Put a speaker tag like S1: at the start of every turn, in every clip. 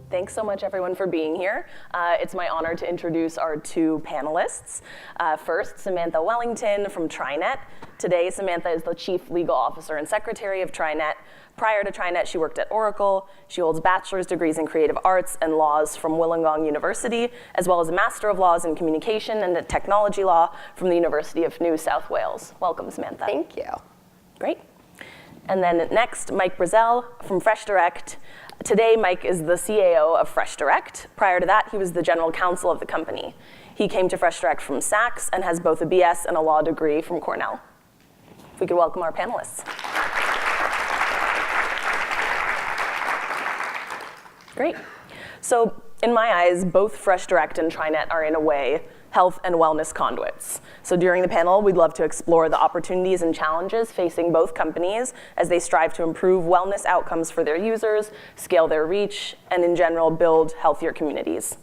S1: Thanks so much, everyone, for being here. It's my honor to introduce our two panelists. First, Samantha Wellington from TriNet. Today, Samantha is the Chief Legal Officer and Secretary of TriNet. Prior to TriNet, she worked at Oracle. She holds bachelor's degrees in creative arts and laws from Wollongong University, as well as a Master of Laws in Communication and Technology Law from the University of New South Wales. Welcome, Samantha.
S2: Thank you.
S1: Great. And then next, Mike Brizel from FreshDirect. Today, Mike is the CAO of FreshDirect. Prior to that, he was the general counsel of the company. He came to FreshDirect from Saks and has both a BS and a law degree from Cornell. If we could welcome our panelists. Great. So in my eyes, both FreshDirect and TriNet are, in a way, health and wellness conduits. So during the panel, we'd love to explore the opportunities and challenges facing both companies as they strive to improve wellness outcomes for their users, scale their reach, and in general, build healthier communities.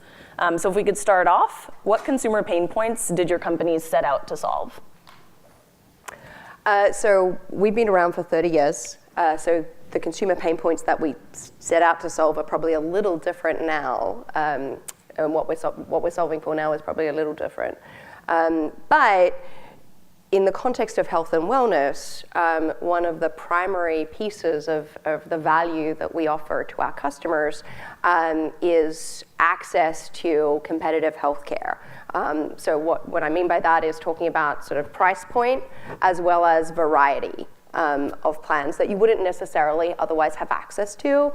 S1: So if we could start off, what consumer pain points did your companies set out to solve?
S2: So we've been around for 30 years. So the consumer pain points that we set out to solve are probably a little different now. And what we're solving for now is probably a little different. But in the context of health and wellness, one of the primary pieces of the value that we offer to our customers is access to competitive healthcare. So what I mean by that is talking about sort of price point as well as variety of plans that you wouldn't necessarily otherwise have access to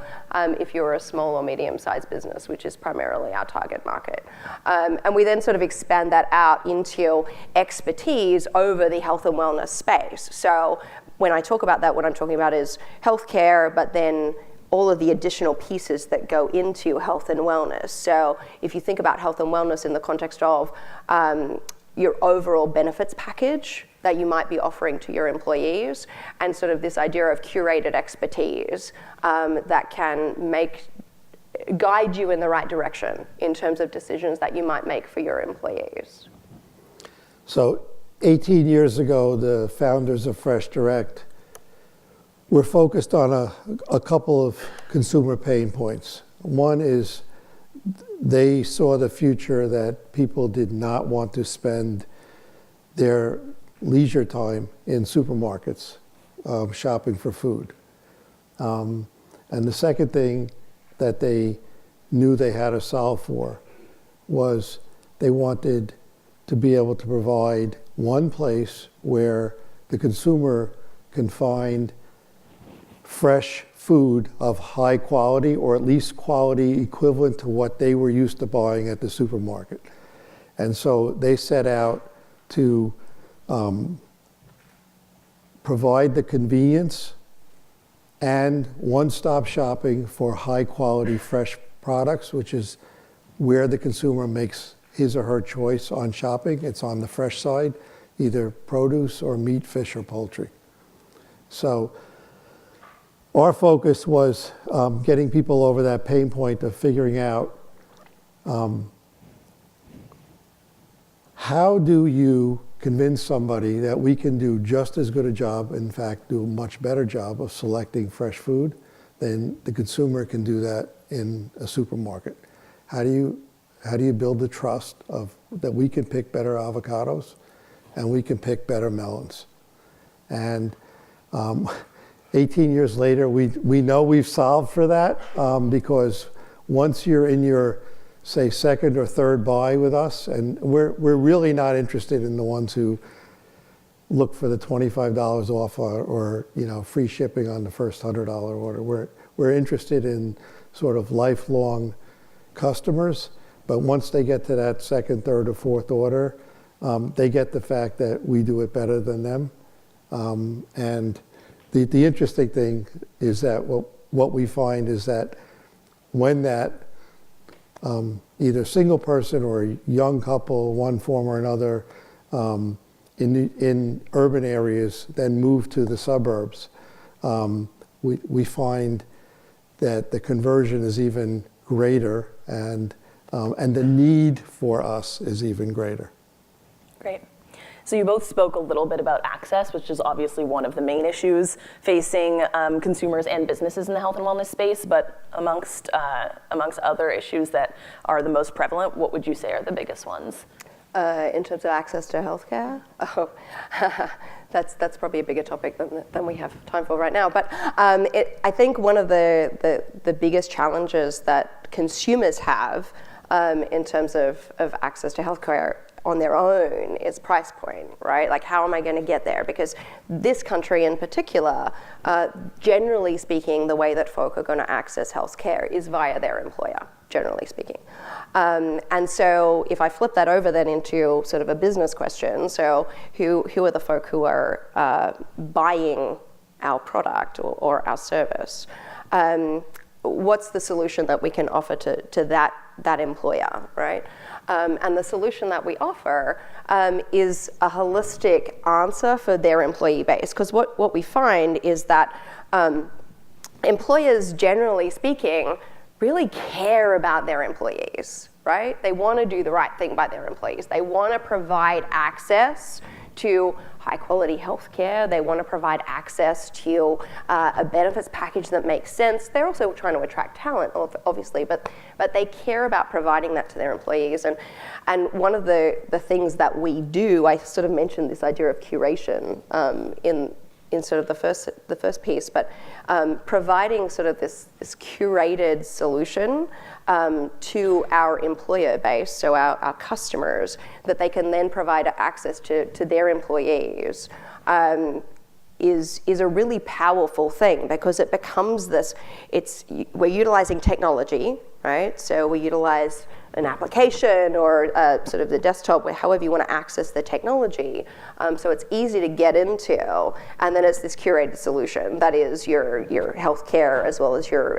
S2: if you're a small or medium-sized business, which is primarily our target market. And we then sort of expand that out into expertise over the health and wellness space. So when I talk about that, what I'm talking about is healthcare, but then all of the additional pieces that go into health and wellness. So if you think about health and wellness in the context of your overall benefits package that you might be offering to your employees, and sort of this idea of curated expertise that can guide you in the right direction in terms of decisions that you might make for your employees.
S3: So 18 years ago, the founders of FreshDirect were focused on a couple of consumer pain points. One is they saw the future that people did not want to spend their leisure time in supermarkets shopping for food. And the second thing that they knew they had to solve for was they wanted to be able to provide one place where the consumer can find fresh food of high quality, or at least quality equivalent to what they were used to buying at the supermarket. And so they set out to provide the convenience and one-stop shopping for high-quality fresh products, which is where the consumer makes his or her choice on shopping. It's on the fresh side, either produce or meat, fish, or poultry. So our focus was getting people over that pain point of figuring out how do you convince somebody that we can do just as good a job, in fact, do a much better job of selecting fresh food than the consumer can do that in a supermarket? How do you build the trust that we can pick better avocados and we can pick better melons? And 18 years later, we know we've solved for that because once you're in your, say, second or third buy with us, and we're really not interested in the ones who look for the $25 off or free shipping on the first $100 order. We're interested in sort of lifelong customers, but once they get to that second, third, or fourth order, they get the fact that we do it better than them. And the interesting thing is that what we find is that when that either single person or young couple, one form or another, in urban areas, then move to the suburbs, we find that the conversion is even greater, and the need for us is even greater.
S1: Great. So you both spoke a little bit about access, which is obviously one of the main issues facing consumers and businesses in the health and wellness space, but amongst other issues that are the most prevalent, what would you say are the biggest ones?
S2: In terms of access to healthcare? Oh, that's probably a bigger topic than we have time for right now. But I think one of the biggest challenges that consumers have in terms of access to healthcare on their own is price point, right? Like, how am I going to get there? Because this country in particular, generally speaking, the way that folk are going to access healthcare is via their employer, generally speaking. And so if I flip that over then into sort of a business question, so who are the folk who are buying our product or our service? What's the solution that we can offer to that employer, right? And the solution that we offer is a holistic answer for their employee base. Because what we find is that employers, generally speaking, really care about their employees, right? They want to do the right thing by their employees. They want to provide access to high quality healthcare. They want to provide access to a benefits package that makes sense. They're also trying to attract talent, obviously, but they care about providing that to their employees. And one of the things that we do, I sort of mentioned this idea of curation in sort of the first piece, but providing sort of this curated solution to our employer base, so our customers, that they can then provide access to their employees, is a really powerful thing, because it becomes we're utilizing technology, right? So we utilize an application or sort of the desktop, however you want to access the technology. So it's easy to get into, and then it's this curated solution that is your healthcare as well as your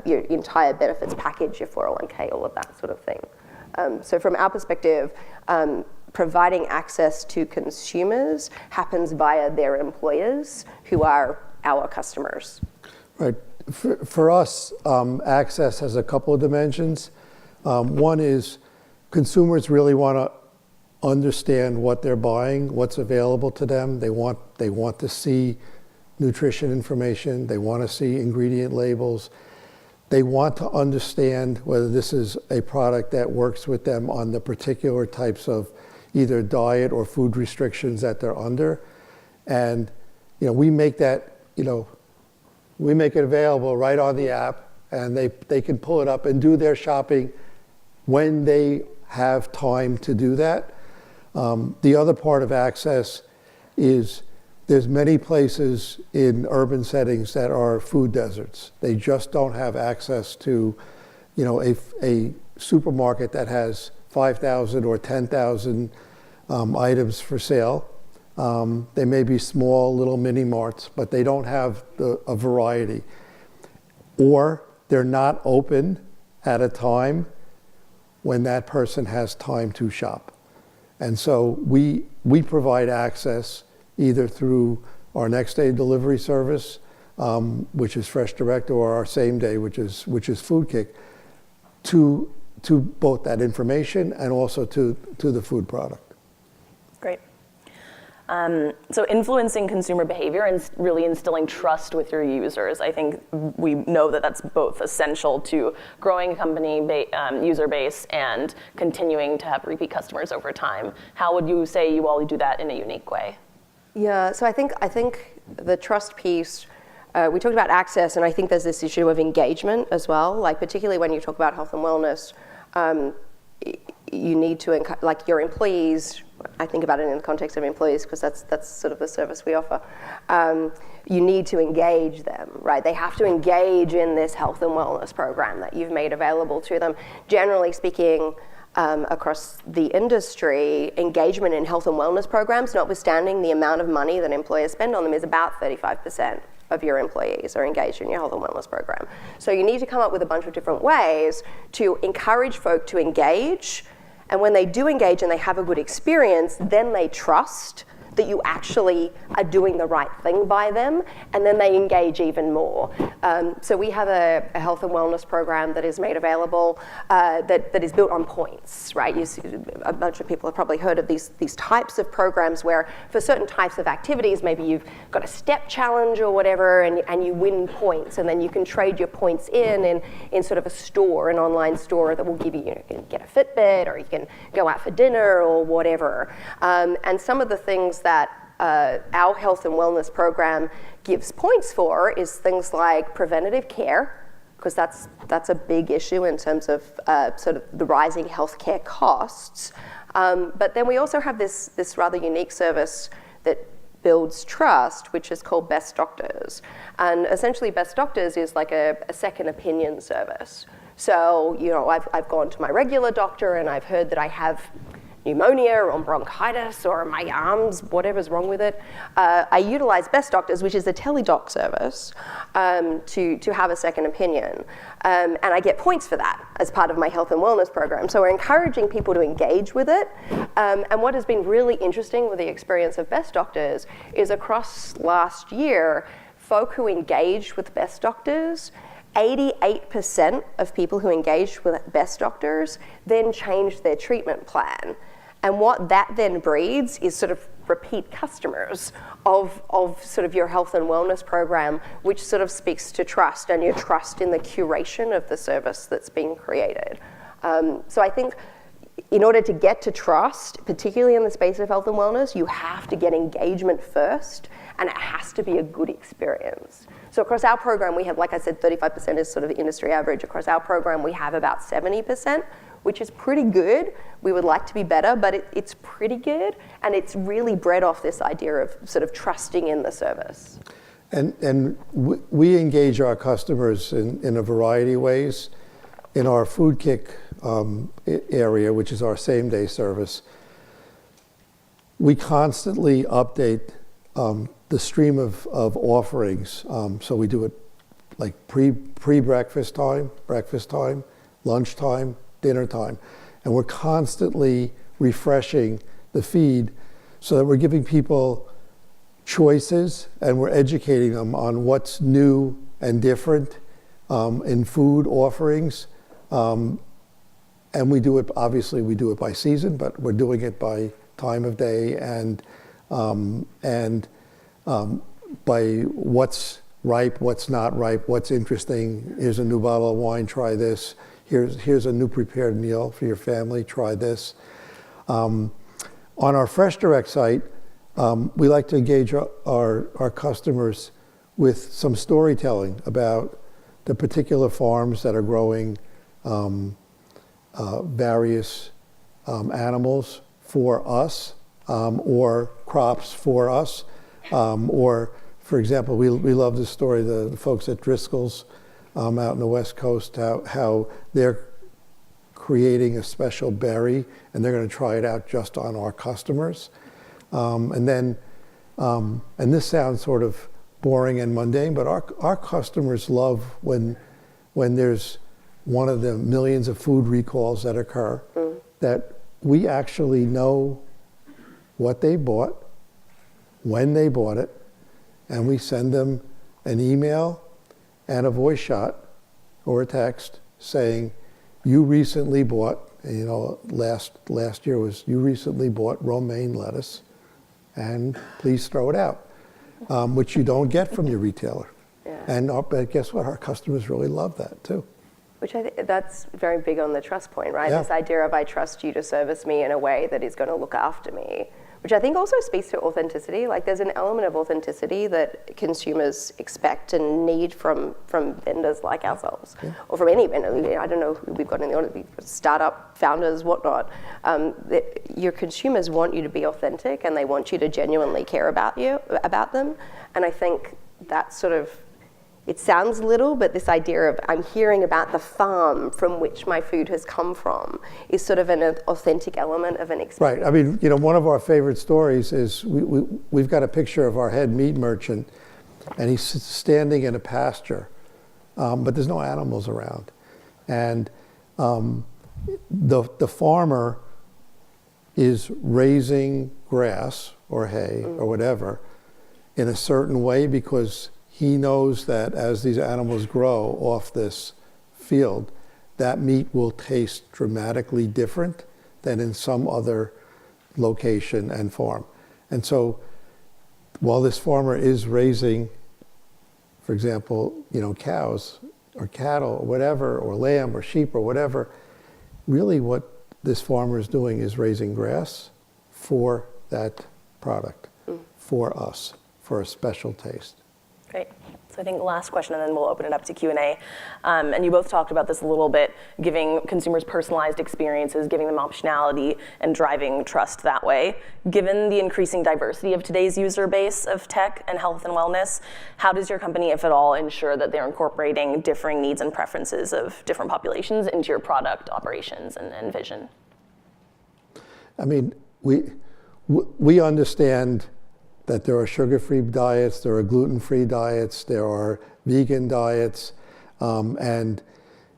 S2: entire benefits package, your 401k, all of that sort of thing. So from our perspective, providing access to consumers happens via their employers, who are our customers.
S3: Right. For us, access has a couple of dimensions. One is consumers really want to understand what they're buying, what's available to them. They want to see nutrition information. They want to see ingredient labels. They want to understand whether this is a product that works with them on the particular types of either diet or food restrictions that they're under. And we make that, we make it available right on the app, and they can pull it up and do their shopping when they have time to do that. The other part of access is there's many places in urban settings that are food deserts. They just don't have access to, a supermarket that has 5,000 or 10,000 items for sale. They may be small little mini marts, but they don't have a variety. Or they're not open at a time when that person has time to shop. And so we provide access either through our next day delivery service, which is Fresh Direct, or our same day, which is Food Kick, to both that information and also to the food product.
S1: Great. So influencing consumer behavior and really instilling trust with your users. I think we know that that's both essential to growing a company user base and continuing to have repeat customers over time. How would you say you all do that in a unique way?
S2: Yeah, so I think the trust piece, we talked about access, and I think there's this issue of engagement as well. Like, particularly when you talk about health and wellness, you need to, like, your employees, I think about it in the context of employees because that's sort of the service we offer. You need to engage them, right? They have to engage in this health and wellness program that you've made available to them. Generally speaking, across the industry, engagement in health and wellness programs, notwithstanding the amount of money that employers spend on them, is about 35% of your employees are engaged in your health and wellness program. So you need to come up with a bunch of different ways to encourage folk to engage. And when they do engage and they have a good experience, then they trust that you actually are doing the right thing by them, and then they engage even more. So we have a health and wellness program that is made available that is built on points, right? A bunch of people have probably heard of these types of programs where for certain types of activities, maybe you've got a step challenge or whatever, and you win points, and then you can trade your points in sort of a store, an online store that will give you can get a Fitbit, or you can go out for dinner or whatever. And some of the things that our health and wellness program gives points for is things like preventative care, because that's a big issue in terms of sort of the rising healthcare costs. But then we also have this rather unique service that builds trust, which is called Best Doctors. And essentially Best Doctors is like a second opinion service. So, I've gone to my regular doctor and I've heard that I have pneumonia or bronchitis or my arms, whatever's wrong with it. I utilize Best Doctors, which is a teledoc service, to have a second opinion. And I get points for that as part of my health and wellness program. So we're encouraging people to engage with it. And what has been really interesting with the experience of Best Doctors is across last year, folk who engaged with Best Doctors, 88% of people who engaged with Best Doctors then changed their treatment plan. And what that then breeds is sort of repeat customers of sort of your health and wellness program, which sort of speaks to trust and your trust in the curation of the service that's being created. So I think in order to get to trust, particularly in the space of health and wellness, you have to get engagement first, and it has to be a good experience. So across our program, we have, like I said, 35% is sort of the industry average. Across our program, we have about 70%, which is pretty good. We would like to be better, but it's pretty good, and it's really bred off this idea of sort of trusting in the service.
S3: And we engage our customers in a variety of ways. In our Food Kick area, which is our same-day service, we constantly update the stream of offerings. So we do it like pre-breakfast time, breakfast time, lunchtime, dinner time. And we're constantly refreshing the feed so that we're giving people choices and we're educating them on what's new and different in food offerings. And we do it, obviously we do it by season, but we're doing it by time of day and by what's ripe, what's not ripe, what's interesting. Here's a new bottle of wine, try this. Here's a new prepared meal for your family, try this. On our Fresh Direct site, we like to engage our customers with some storytelling about the particular farms that are growing various animals for us, or crops for us, or, for example, we love this story, the folks at Driscoll's out in the West Coast, how they're creating a special berry, and they're going to try it out just on our customers. And this sounds sort of boring and mundane, but our customers love when there's one of the millions of food recalls that occur, that we actually know what they bought, when they bought it, and we send them an email and a voice shot or a text saying, you recently bought, last year was, you recently bought romaine lettuce, and please throw it out, which you don't get from your retailer.
S2: Yeah.
S3: And guess what? Our customers really love that too.
S2: Which I think that's very big on the trust point, right?
S3: Yeah.
S2: This idea of I trust you to service me in a way that is going to look after me, which I think also speaks to authenticity. Like there's an element of authenticity that consumers expect and need from vendors like ourselves, or from any vendor. I don't know who we've got in the audience, startup founders, whatnot. Your consumers want you to be authentic, and they want you to genuinely care about them. And I think that sort of, it sounds little, but this idea of I'm hearing about the farm from which my food has come from is sort of an authentic element of an experience.
S3: Right. I mean, one of our favorite stories is we've got a picture of our head meat merchant, and he's standing in a pasture, but there's no animals around. And the farmer is raising grass or hay or whatever in a certain way, because he knows that as these animals grow off this field, that meat will taste dramatically different than in some other location and farm. And so while this farmer is raising, for example, cows or cattle or whatever, or lamb or sheep or whatever, really what this farmer is doing is raising grass for that product, for us, for a special taste.
S1: Great. So I think last question, and then we'll open it up to Q&A. And you both talked about this a little bit, giving consumers personalized experiences, giving them optionality, and driving trust that way. Given the increasing diversity of today's user base of tech and health and wellness, how does your company, if at all, ensure that they're incorporating differing needs and preferences of different populations into your product operations and vision?
S3: I mean, we understand that there are sugar-free diets, there are gluten-free diets, there are vegan diets, and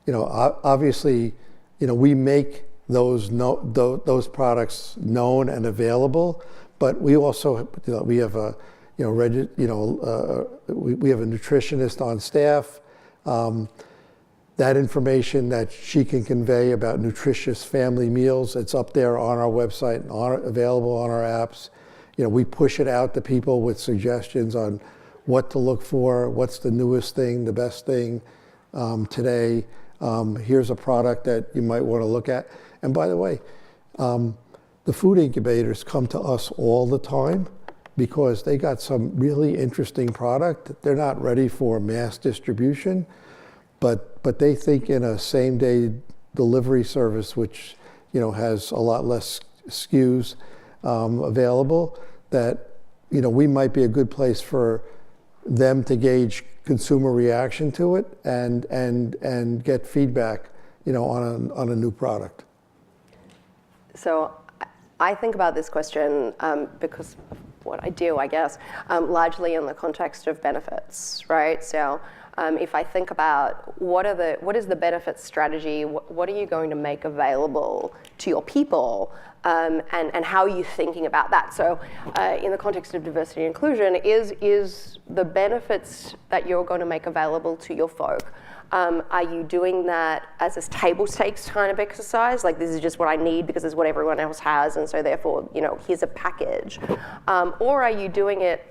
S3: obviously, we make those products known and available. But we also, we have a we have a nutritionist on staff. That information that she can convey about nutritious family meals, it's up there on our website, available on our apps. We push it out to people with suggestions on what to look for, what's the newest thing, the best thing today. Here's a product that you might want to look at. And by the way, the food incubators come to us all the time because they got some really interesting product. They're not ready for mass distribution, but they think in a same-day delivery service, which has a lot less SKUs available, that we might be a good place for them to gauge consumer reaction to it and get feedback on a new product.
S2: So I think about this question because of what I do, I guess, largely in the context of benefits, right? So if I think about what is the benefits strategy, what are you going to make available to your people, and how are you thinking about that? So in the context of diversity and inclusion, is the benefits that you're going to make available to your folk, are you doing that as a table stakes kind of exercise? Like, this is just what I need because it's what everyone else has, and so therefore, here's a package. Or are you doing it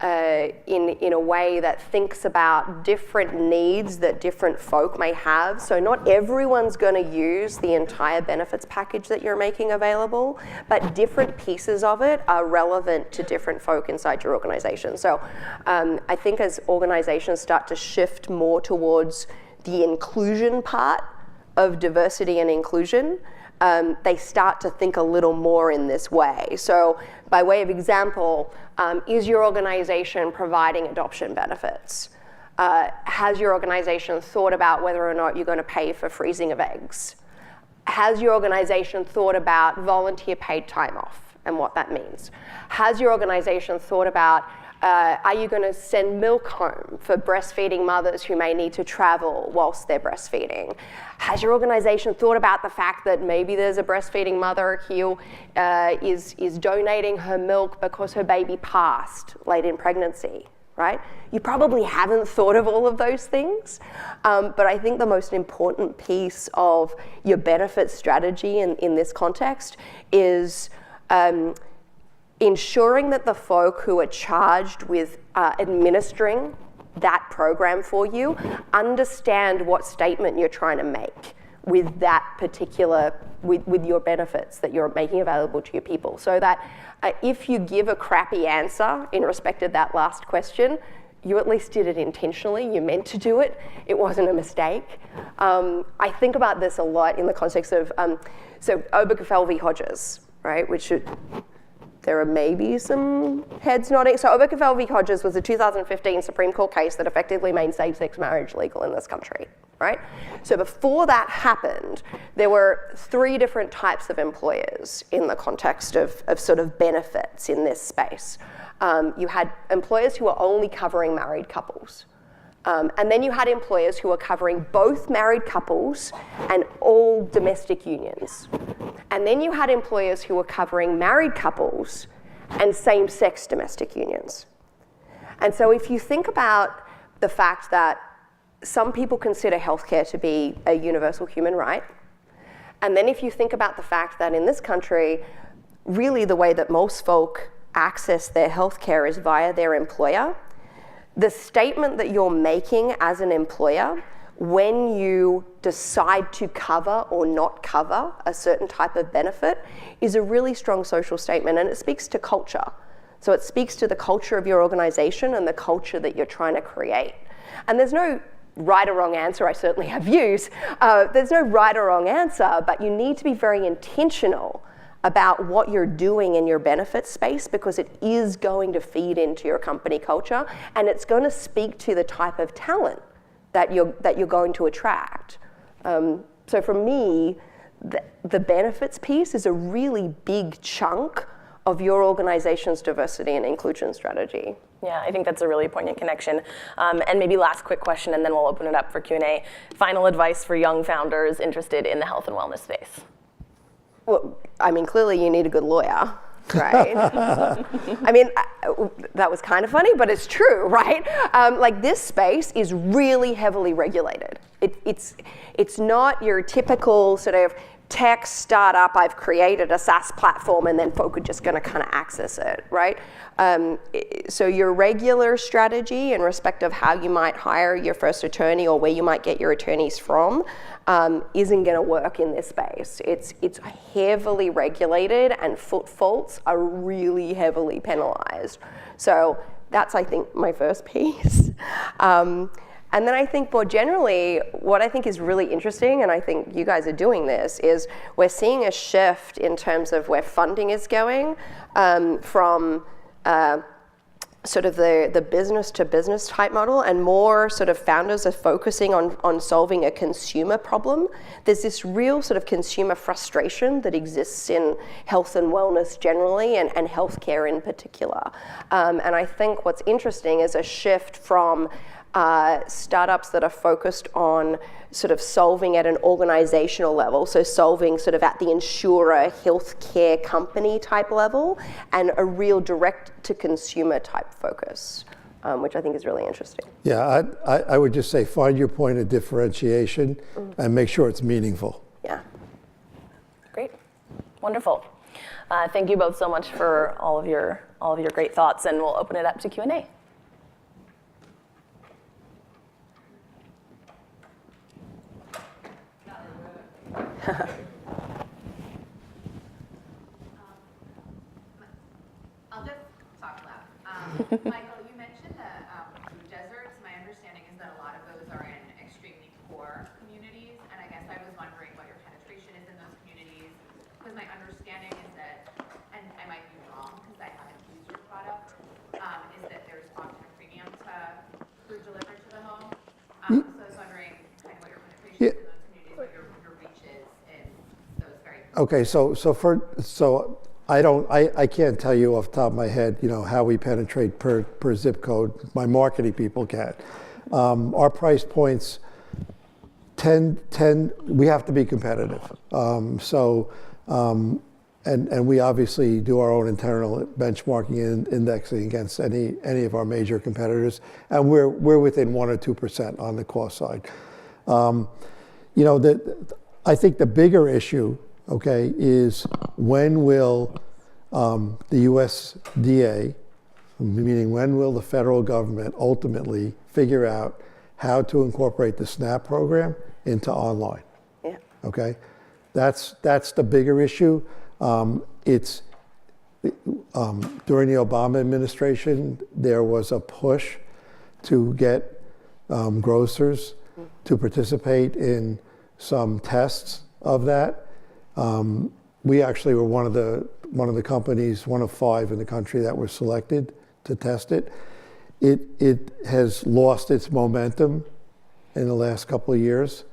S2: in a way that thinks about different needs that different folk may have? So not everyone's going to use the entire benefits package that you're making available, but different pieces of it are relevant to different folk inside your organization. So I think as organizations start to shift more towards the inclusion part of diversity and inclusion, they start to think a little more in this way. So by way of example, is your organization providing adoption benefits? Has your organization thought about whether or not you're going to pay for freezing of eggs? Has your organization thought about volunteer paid time off and what that means? Has your organization thought about are you going to send milk home for breastfeeding mothers who may need to travel whilst they're breastfeeding? Has your organization thought about the fact that maybe there's a breastfeeding mother who is donating her milk because her baby passed late in pregnancy, right? You probably haven't thought of all of those things, but I think the most important piece of your benefit strategy in this context is ensuring that the folk who are charged with administering that program for you understand what statement you're trying to make with that particular, with your benefits that you're making available to your people. So that if you give a crappy answer in respect of that last question, you at least did it intentionally, you meant to do it, it wasn't a mistake. I think about this a lot in the context of, so Obergefell v. Hodges, right, which there are maybe some heads nodding. So Obergefell v. Hodges was a 2015 Supreme Court case that effectively made same-sex marriage legal in this country, right? So before that happened, there were 3 different types of employers in the context of sort of benefits in this space. You had employers who were only covering married couples. And then you had employers who were covering both married couples and all domestic unions. And then you had employers who were covering married couples and same-sex domestic unions. And so if you think about the fact that some people consider healthcare to be a universal human right, and then if you think about the fact that in this country, really the way that most folk access their healthcare is via their employer, the statement that you're making as an employer when you decide to cover or not cover a certain type of benefit is a really strong social statement, and it speaks to culture. So it speaks to the culture of your organization and the culture that you're trying to create. And there's no right or wrong answer. I certainly have views. There's no right or wrong answer, but you need to be very intentional about what you're doing in your benefit space, because it is going to feed into your company culture, and it's going to speak to the type of talent that you're going to attract. So for me, the benefits piece is a really big chunk of your organization's diversity and inclusion strategy.
S1: Yeah, I think that's a really poignant connection. And maybe last quick question, and then we'll open it up for Q&A. Final advice for young founders interested in the health and wellness space.
S2: Well, I mean, clearly you need a good lawyer, right? I mean, that was kind of funny, but it's true, right? Like, this space is really heavily regulated. It's not your typical sort of tech startup, I've created a SaaS platform and then folk are just going to kind of access it, right? So your regular strategy in respect of how you might hire your first attorney or where you might get your attorneys from isn't going to work in this space. It's heavily regulated, and footfalls are really heavily penalized. So that's, I think, my first piece. And then I think more generally, what I think is really interesting, and I think you guys are doing this, is we're seeing a shift in terms of where funding is going from sort of the business to business type model, and more sort of founders are focusing on solving a consumer problem. There's this real sort of consumer frustration that exists in health and wellness generally, and healthcare in particular. And I think what's interesting is a shift from startups that are focused on sort of solving at an organizational level, so solving sort of at the insurer, healthcare company type level, and a real direct-to-consumer type focus, which I think is really interesting.
S3: Yeah, I would just say find your point of differentiation and make sure it's meaningful.
S2: Yeah.
S1: Great, wonderful. Thank you both so much for all of your great thoughts, and we'll open it up to Q&A.
S4: I'll just talk loud. Michael, you mentioned the food deserts. My understanding is that a lot of those are in extremely poor communities, and I guess I was wondering what your penetration is in those communities, because my understanding is that, and I might be wrong because I haven't used your product, is that there's often a premium to food delivered to the home. So I was wondering kind of what your penetration is in those communities, what your reach is in those very.
S3: Okay, so I can't tell you off the top of my head, how we penetrate per zip code. My marketing people can. Our price points we have to be competitive. And we obviously do our own internal benchmarking and indexing against any of our major competitors, and we're within 1 or 2% on the cost side. I think the bigger issue, okay, is when will the USDA, meaning when will the federal government ultimately figure out how to incorporate the SNAP program into online?
S2: Yeah.
S3: Okay, that's the bigger issue. It's during the Obama administration, there was a push to get grocers to participate in some tests of that. We actually were one of the companies, one of 5 in the country that were selected to test it. It has lost its momentum in the last couple of years,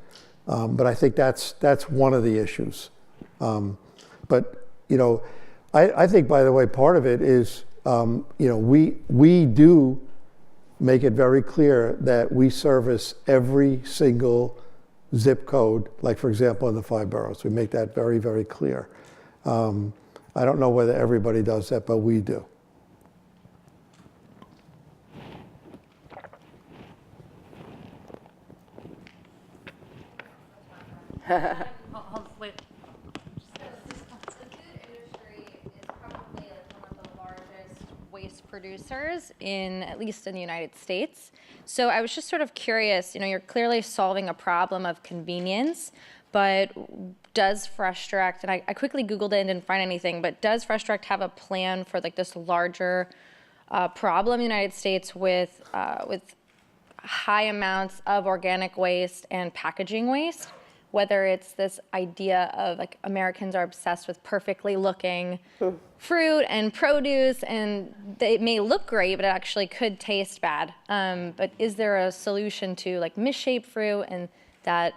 S3: but I think that's one of the issues. But I think, by the way, part of it is we do make it very clear that we service every single zip code, like for example in the 5 boroughs. We make that very, very clear. I don't know whether everybody does that, but we do.
S5: Wait.
S6: The food industry is probably one of the largest waste producers at least in the United States. So I was just sort of curious, you're clearly solving a problem of convenience, but does Fresh Direct, and I quickly Googled it and didn't find anything, but does Fresh Direct have a plan for like this larger problem in the United States with high amounts of organic waste and packaging waste? Whether it's this idea of like Americans are obsessed with perfectly looking fruit and produce, and it may look great, but it actually could taste bad. But is there a solution to like misshaped fruit and that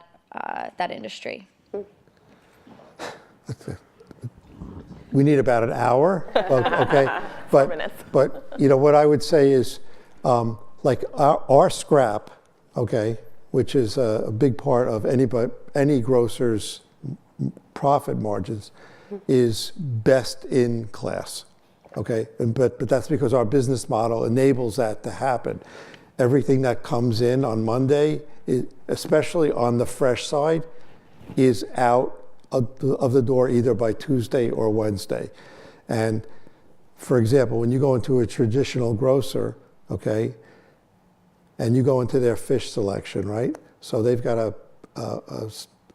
S6: industry?
S3: We need about an hour, okay?
S1: 4 minutes.
S3: But what I would say is, like our scrap, okay, which is a big part of any grocer's profit margins, is best in class, okay? But that's because our business model enables that to happen. Everything that comes in on Monday, especially on the fresh side, is out of the door either by Tuesday or Wednesday. And for example, when you go into a traditional grocer, okay, and you go into their fish selection, right? So they've got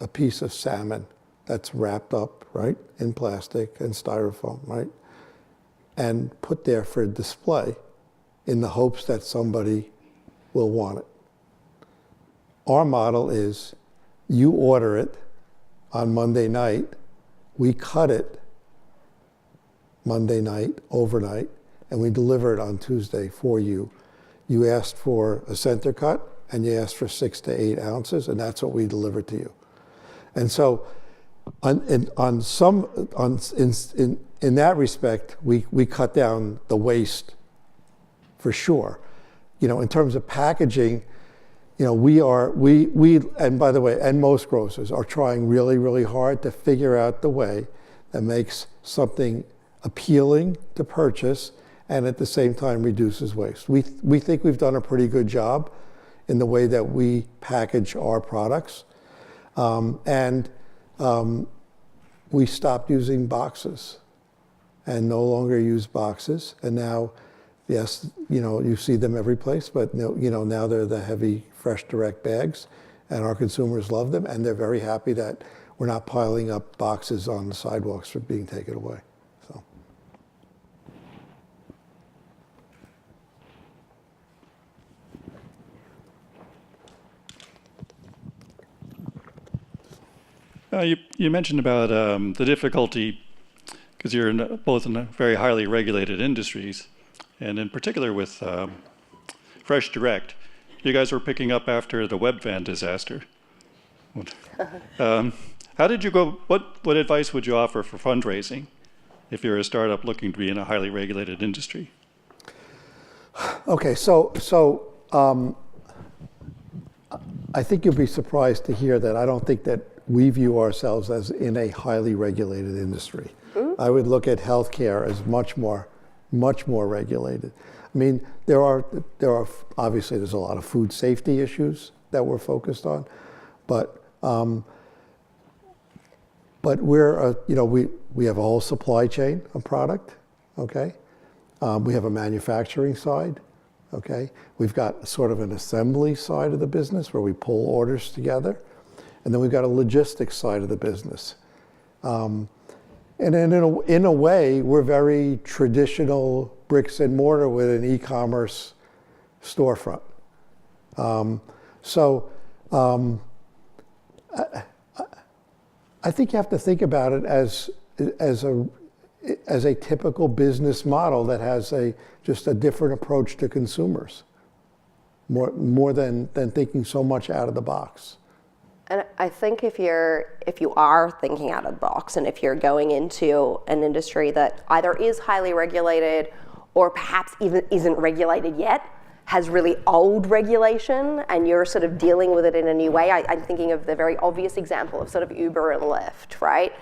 S3: a piece of salmon that's wrapped up, right, in plastic and styrofoam, right, and put there for display in the hopes that somebody will want it. Our model is you order it on Monday night, we cut it Monday night, overnight, and we deliver it on Tuesday for you. You asked for a center cut, and you asked for 6 to 8 ounces, and that's what we deliver to you. And so, in that respect, we cut down the waste for sure. In terms of packaging, we and by the way, and most grocers are trying really, really hard to figure out the way that makes something appealing to purchase and at the same time reduces waste. We think we've done a pretty good job in the way that we package our products. We stopped using boxes and no longer use boxes. And now, yes, you see them every place, but now they're the heavy Fresh Direct bags, and our consumers love them, and they're very happy that we're not piling up boxes on the sidewalks for being taken away.
S7: You mentioned about the difficulty, because you're both in very highly regulated industries, and in particular with Fresh Direct, you guys were picking up after the web van disaster. How did you go? What advice would you offer for fundraising if you're a startup looking to be in a highly regulated industry?
S3: Okay, so I think you'll be surprised to hear that I don't think that we view ourselves as in a highly regulated industry. I would look at healthcare as much more regulated. I mean, there are obviously there's a lot of food safety issues that we're focused on, but we're we have a whole supply chain of product, okay? We have a manufacturing side, okay? We've got sort of an assembly side of the business where we pull orders together. And then we've got a logistics side of the business. And then in a way, we're very traditional bricks and mortar with an e-commerce storefront. I think you have to think about it as a typical business model that has just a different approach to consumers, more than thinking so much out of the box.
S2: And I think if you are thinking out of the box, and if you're going into an industry that either is highly regulated or perhaps even isn't regulated yet, has really old regulation and you're sort of dealing with it in a new way. I'm thinking of the very obvious example of sort of Uber and Lyft, right?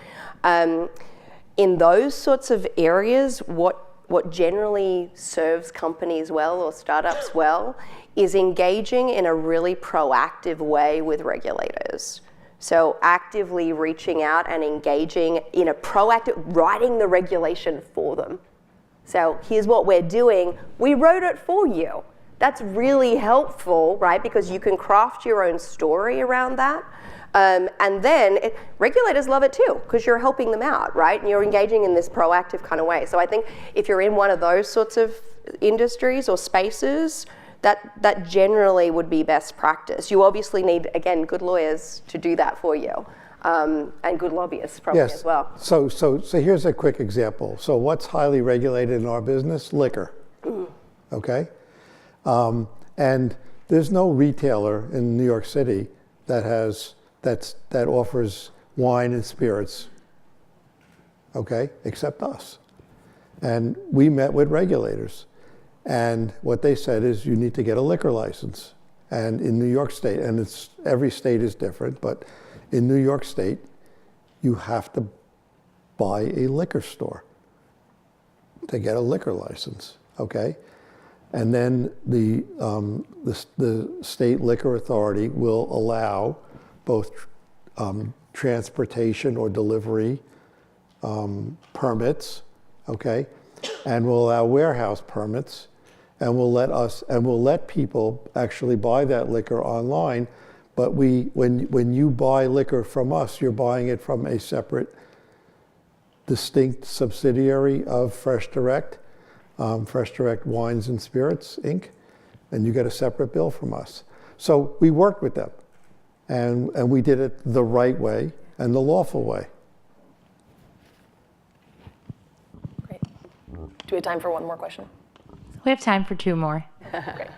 S2: In those sorts of areas, what generally serves companies well or startups well is engaging in a really proactive way with regulators. So actively reaching out and engaging in a proactive, writing the regulation for them. So here's what we're doing. We wrote it for you. That's really helpful, right? Because you can craft your own story around that. And then regulators love it too, because you're helping them out, right? And you're engaging in this proactive kind of way. So I think if you're in one of those sorts of industries or spaces, that generally would be best practice. You obviously need, again, good lawyers to do that for you, and good lobbyists probably as well.
S3: So here's a quick example. So what's highly regulated in our business? Liquor. Okay? And there's no retailer in New York City that offers wine and spirits, okay, except us. And we met with regulators. And what they said is you need to get a liquor license. And in New York State, and every state is different, but in New York State, you have to buy a liquor store to get a liquor license, okay? And then the state liquor authority will allow both transportation or delivery permits, okay, and will allow warehouse permits, and will let people actually buy that liquor online. But when you buy liquor from us, you're buying it from a separate, distinct subsidiary of Fresh Direct, Fresh Direct Wines and Spirits, Inc., and you get a separate bill from us. So we worked with them, and we did it the right way and the lawful way.
S1: Great. Do we have time for one more question?
S5: We have time for two more.
S1: Great.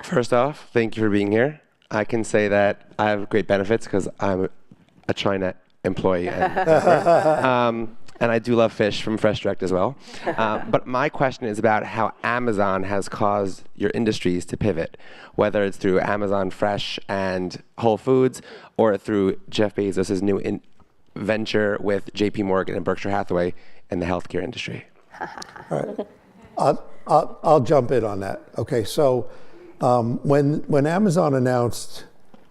S8: First off, thank you for being here. I can say that I have great benefits because I'm a TriNet employee. And I do love fish from Fresh Direct as well. But my question is about how Amazon has caused your industries to pivot, whether it's through Amazon Fresh and Whole Foods or through Jeff Bezos' new venture with JP Morgan and Berkshire Hathaway in the healthcare industry.
S3: All right. I'll jump in on that. Okay, so when Amazon announced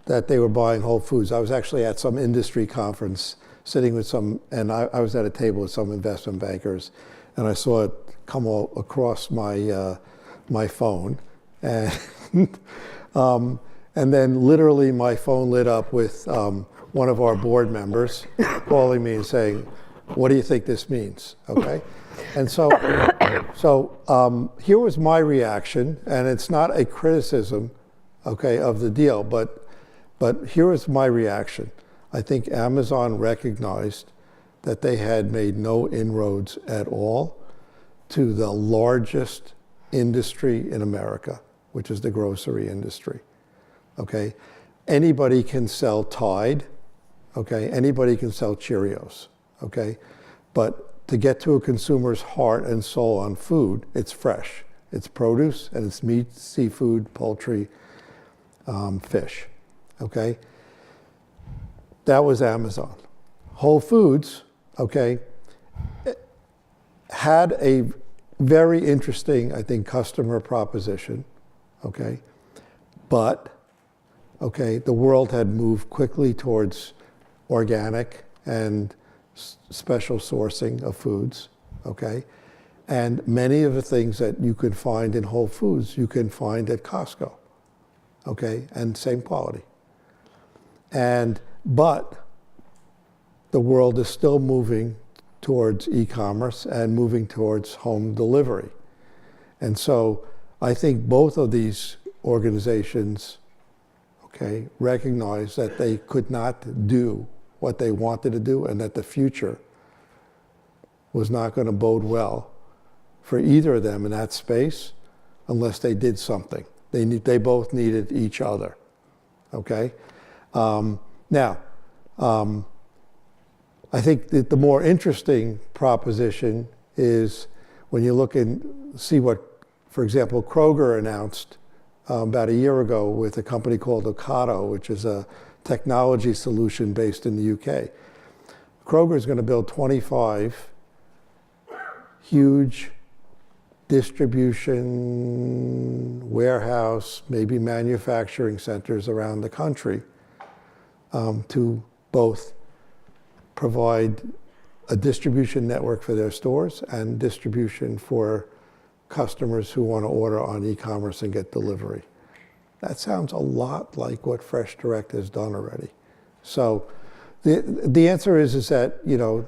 S3: that they were buying Whole Foods, I was actually at some industry conference sitting with and I was at a table with some investment bankers, and I saw it come all across my phone, and and then literally my phone lit up with one of our board members calling me and saying, "What do you think this means?" Okay, and so here was my reaction, and it's not a criticism, okay, of the deal, but here was my reaction. I think Amazon recognized that they had made no inroads at all to the largest industry in America, which is the grocery industry, okay? Anybody can sell Tide, okay? Anybody can sell Cheerios, okay? But to get to a consumer's heart and soul on food, it's fresh. It's produce, and it's meat, seafood, poultry, fish, okay? That was Amazon. Whole Foods, okay, had a very interesting, I think, customer proposition, okay, but, okay, the world had moved quickly towards organic and special sourcing of foods, okay, and many of the things that you could find in Whole Foods, you can find at Costco, okay, and same quality. But the world is still moving towards e-commerce and moving towards home delivery. And so I think both of these organizations, okay, recognize that they could not do what they wanted to do, and that the future was not going to bode well for either of them in that space unless they did something. They both needed each other, okay? Now, I think that the more interesting proposition is when you look and see what For example, Kroger announced about a year ago with a company called Ocado, which is a technology solution based in the UK. Kroger is going to build 25 huge distribution, warehouse, maybe manufacturing centers around the country to both provide a distribution network for their stores and distribution for customers who want to order on e-commerce and get delivery. That sounds a lot like what Fresh Direct has done already. So the answer is that, you know,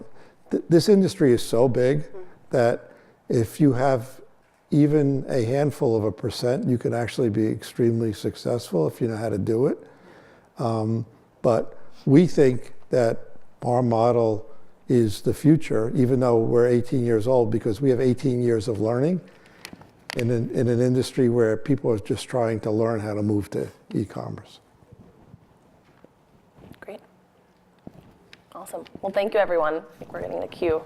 S3: this industry is so big that if you have even a handful of a percent, you can actually be extremely successful if you know how to do it. But we think that our model is the future, even though we're 18 years old, because we have 18 years of learning in an industry where people are just trying to learn how to move to e-commerce.
S1: Great. Awesome. Well, thank you, everyone. I think we're getting the cue.